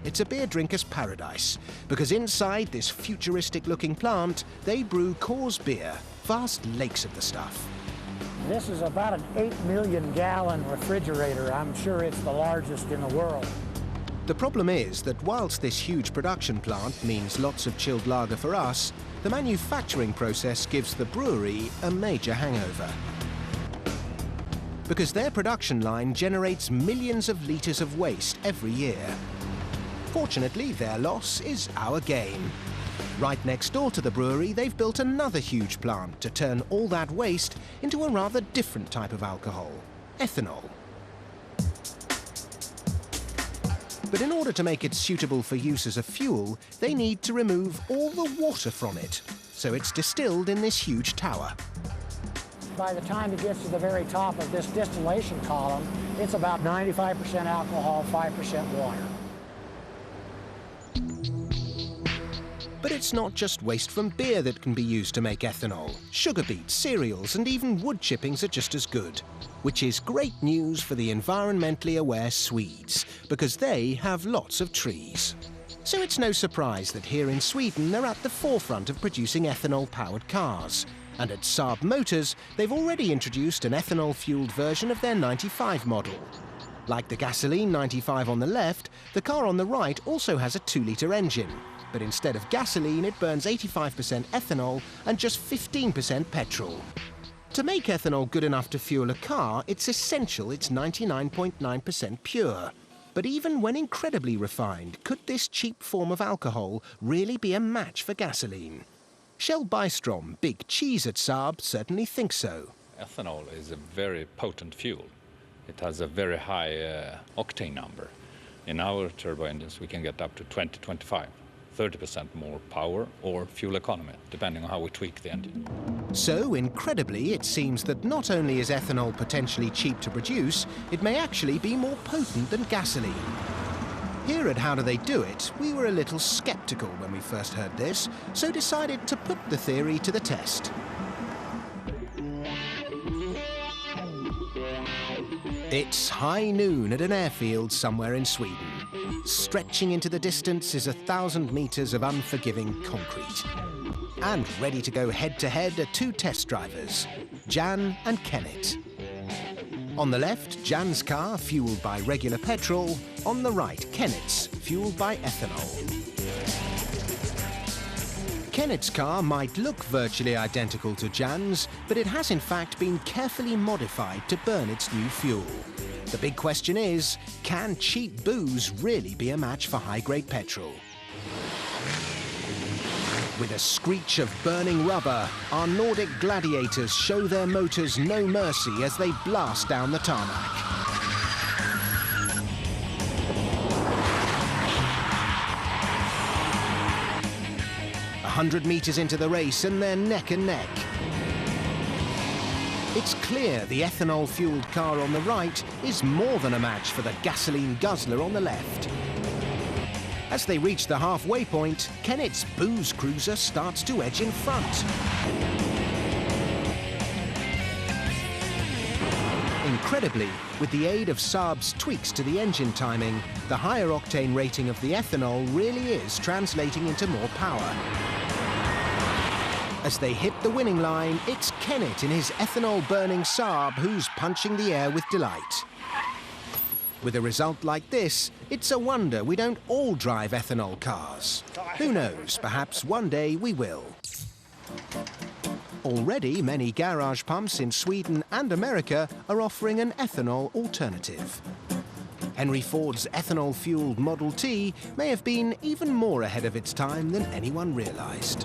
it's a beer drinker's paradise, because inside this futuristic-looking plant, they brew Coors beer, vast lakes of the stuff. This is about an 8 million gallon refrigerator. I'm sure it's the largest in the world. The problem is that whilst this huge production plant means lots of chilled lager for us, the manufacturing process gives the brewery a major hangover. Because their production line generates millions of litres of waste every year. Fortunately, their loss is our gain. Right next door to the brewery, they've built another huge plant to turn all that waste into a rather different type of alcohol, ethanol. But in order to make it suitable for use as a fuel, they need to remove all the water from it. So it's distilled in this huge tower. By the time it gets to the very top of this distillation column, it's about 95% alcohol, 5% water. But it's not just waste from beer that can be used to make ethanol. Sugar beets, cereals, and even wood chippings are just as good. Which is great news for the environmentally aware Swedes, because they have lots of trees. So it's no surprise that here in Sweden they're at the forefront of producing ethanol-powered cars. And at Saab Motors, they've already introduced an ethanol-fueled version of their 95 model. Like the gasoline 95 on the left, the car on the right also has a 2-litre engine. But instead of gasoline, it burns 85% ethanol and just 15% petrol. To make ethanol good enough to fuel a car, it's essential it's 99.9% pure. But even when incredibly refined, could this cheap form of alcohol really be a match for gasoline? Kjell Bystrom, big cheese at Saab, certainly thinks so. Ethanol is a very potent fuel. It has a very high octane number. In our turbo engines, we can get up to 20-25. 30% more power or fuel economy, depending on how we tweak the engine. So, incredibly, it seems that not only is ethanol potentially cheap to produce, it may actually be more potent than gasoline. Here at How Do They Do It, we were a little skeptical when we first heard this, so decided to put the theory to the test. It's high noon at an airfield somewhere in Sweden. Stretching into the distance is 1,000 metres of unforgiving concrete. And ready to go head-to-head are two test drivers, Jan and Kenneth. On the left, Jan's car, fuelled by regular petrol. On the right, Kenneth's, fuelled by ethanol. Kenneth's car might look virtually identical to Jan's, but it has in fact been carefully modified to burn its new fuel. The big question is, can cheap booze really be a match for high-grade petrol? With a screech of burning rubber, our Nordic gladiators show their motors no mercy as they blast down the tarmac. 100 metres into the race and they're neck and neck. It's clear the ethanol-fueled car on the right is more than a match for the gasoline guzzler on the left. As they reach the halfway point, Kenneth's booze cruiser starts to edge in front. Incredibly, with the aid of Saab's tweaks to the engine timing, the higher octane rating of the ethanol really is translating into more power. As they hit the winning line, it's Kenneth in his ethanol-burning Saab who's punching the air with delight. With a result like this, it's a wonder we don't all drive ethanol cars. Who knows, perhaps one day we will. Already, many garage pumps in Sweden and America are offering an ethanol alternative. Henry Ford's ethanol-fueled Model T may have been even more ahead of its time than anyone realized.